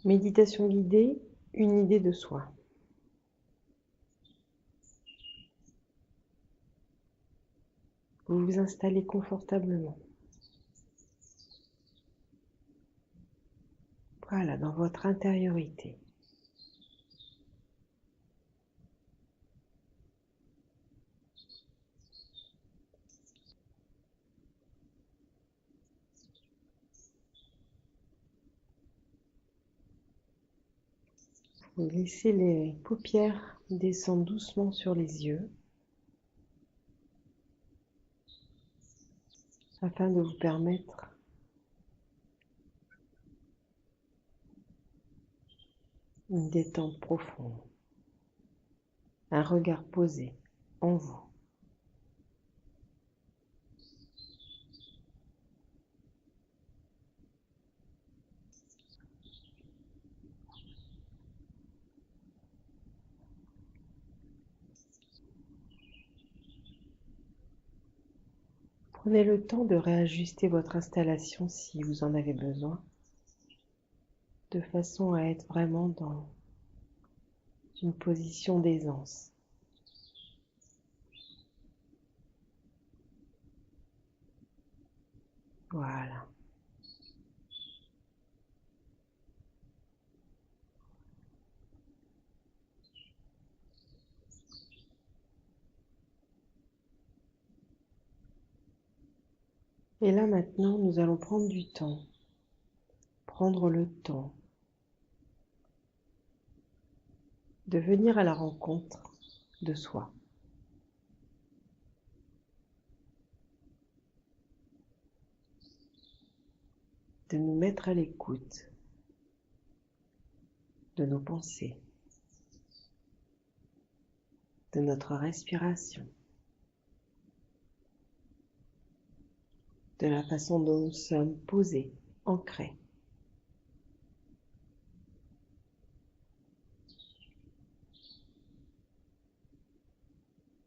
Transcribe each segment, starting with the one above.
Méditation guidée, une idée de soi. Vous vous installez confortablement. Voilà, dans votre intériorité. Vous laissez les paupières descendre doucement sur les yeux afin de vous permettre une détente profonde, un regard posé en vous. Prenez le temps de réajuster votre installation si vous en avez besoin, de façon à être vraiment dans une position d'aisance. Voilà. Et là maintenant, nous allons prendre du temps, prendre le temps de venir à la rencontre de soi. De nous mettre à l'écoute de nos pensées, de notre respiration, de la façon dont nous sommes posés, ancrés.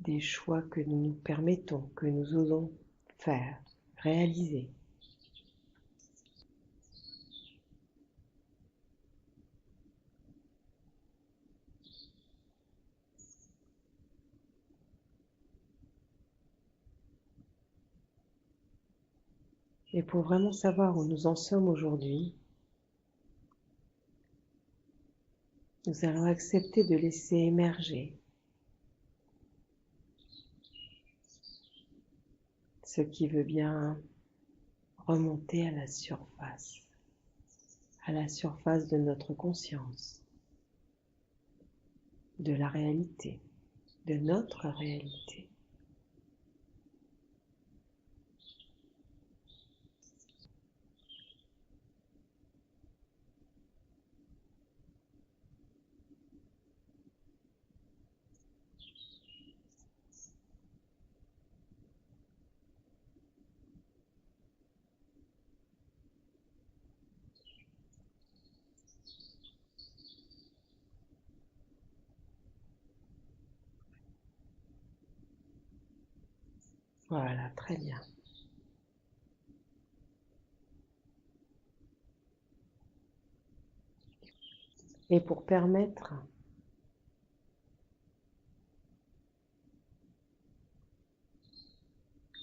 Des choix que nous nous permettons, que nous osons faire, réaliser. Et pour vraiment savoir où nous en sommes aujourd'hui, nous allons accepter de laisser émerger ce qui veut bien remonter à la surface de notre conscience, de la réalité, de notre réalité. Voilà, très bien. Et pour permettre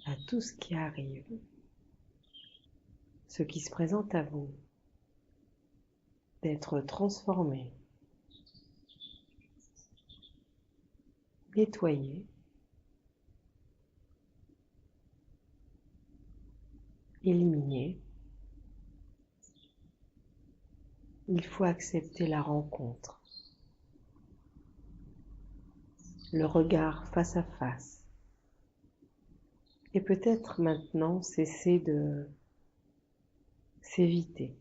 à tout ce qui arrive, ce qui se présente à vous, d'être transformé, nettoyé, éliminé, il faut accepter la rencontre, le regard face à face. Et peut-être maintenant cesser de s'éviter,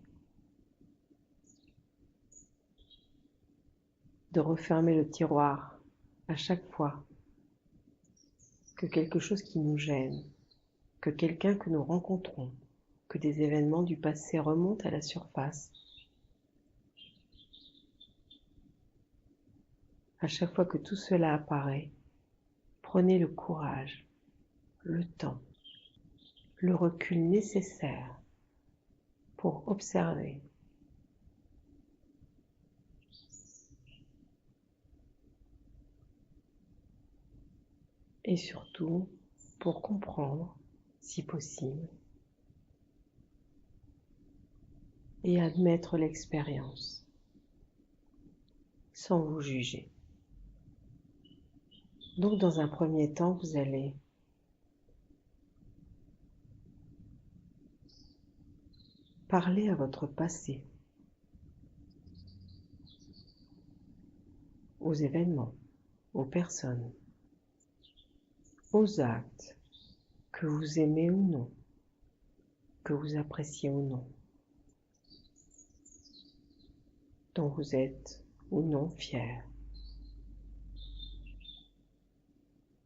de refermer le tiroir à chaque fois que quelque chose qui nous gêne, que quelqu'un que nous rencontrons, que des événements du passé remontent à la surface. À chaque fois que tout cela apparaît, prenez le courage, le temps, le recul nécessaire pour observer et surtout pour comprendre, si possible, et admettre l'expérience sans vous juger. Donc dans un premier temps, vous allez parler à votre passé, aux événements, aux personnes, aux actes que vous aimez ou non, que vous appréciez ou non, dont vous êtes ou non fier.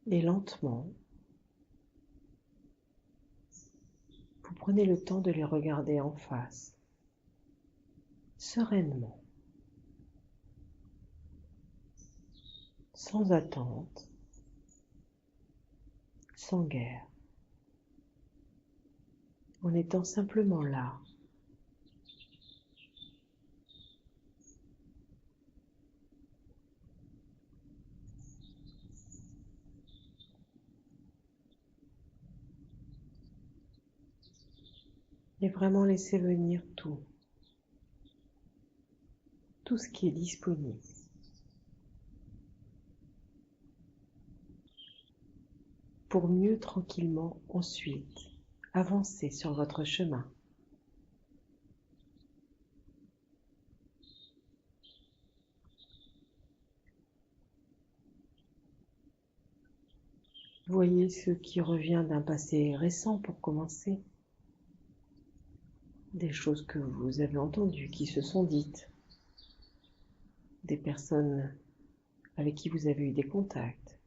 Et lentement, vous prenez le temps de les regarder en face, sereinement, sans attente, sans guerre, en étant simplement là. Et vraiment laisser venir tout ce qui est disponible. Pour mieux tranquillement ensuite avancer sur votre chemin. Voyez ce qui revient d'un passé récent pour commencer. Des choses que vous avez entendues, qui se sont dites. Des personnes avec qui vous avez eu des contacts,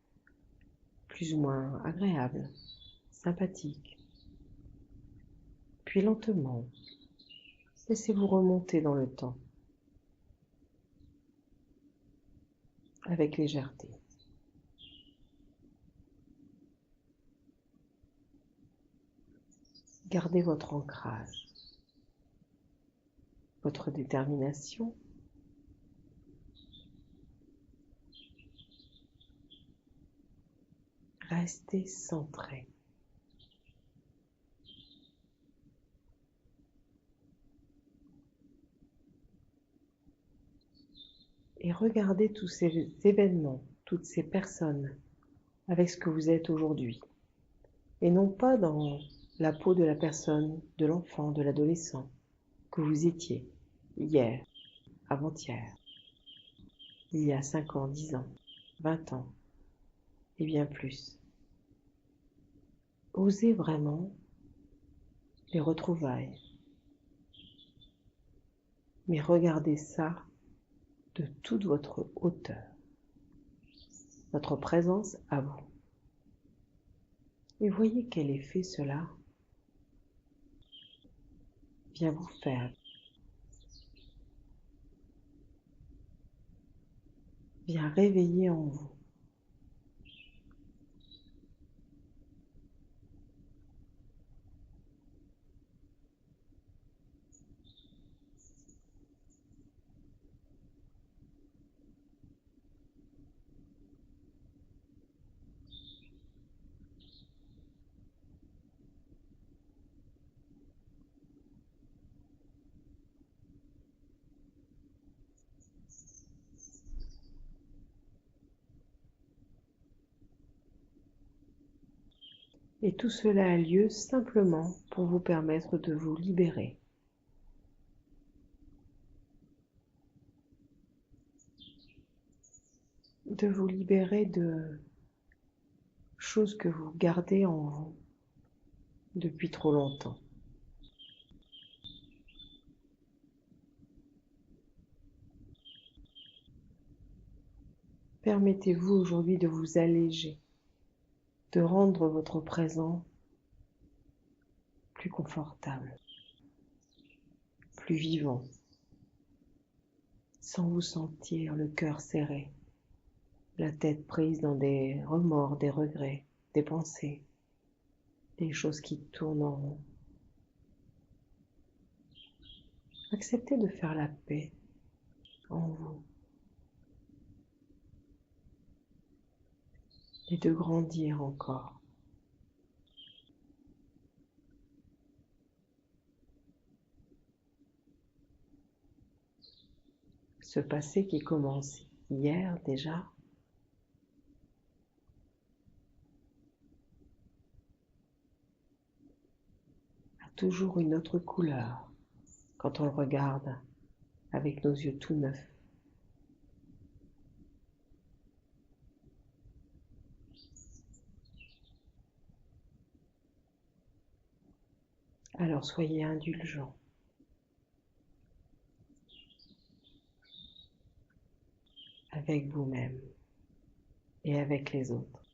plus ou moins agréables, sympathiques. Puis lentement, laissez-vous remonter dans le temps, avec légèreté. Gardez votre ancrage, votre détermination. Restez centré. Et regardez tous ces événements, toutes ces personnes avec ce que vous êtes aujourd'hui. Et non pas dans la peau de la personne, de l'enfant, de l'adolescent que vous étiez hier, avant-hier, il y a 5 ans, 10 ans, 20 ans et bien plus. Osez vraiment les retrouvailles, mais regardez ça de toute votre hauteur, votre présence à vous. Et voyez quel effet cela vient vous faire, vient réveiller en vous. Et tout cela a lieu simplement pour vous permettre de vous libérer. De vous libérer de choses que vous gardez en vous depuis trop longtemps. Permettez-vous aujourd'hui de vous alléger, de rendre votre présent plus confortable, plus vivant, sans vous sentir le cœur serré, la tête prise dans des remords, des regrets, des pensées, des choses qui tournent en rond. Acceptez de faire la paix en vous. et de grandir encore. Ce passé qui commence hier déjà a toujours une autre couleur quand on le regarde avec nos yeux tout neufs. Alors soyez indulgents avec vous-même et avec les autres.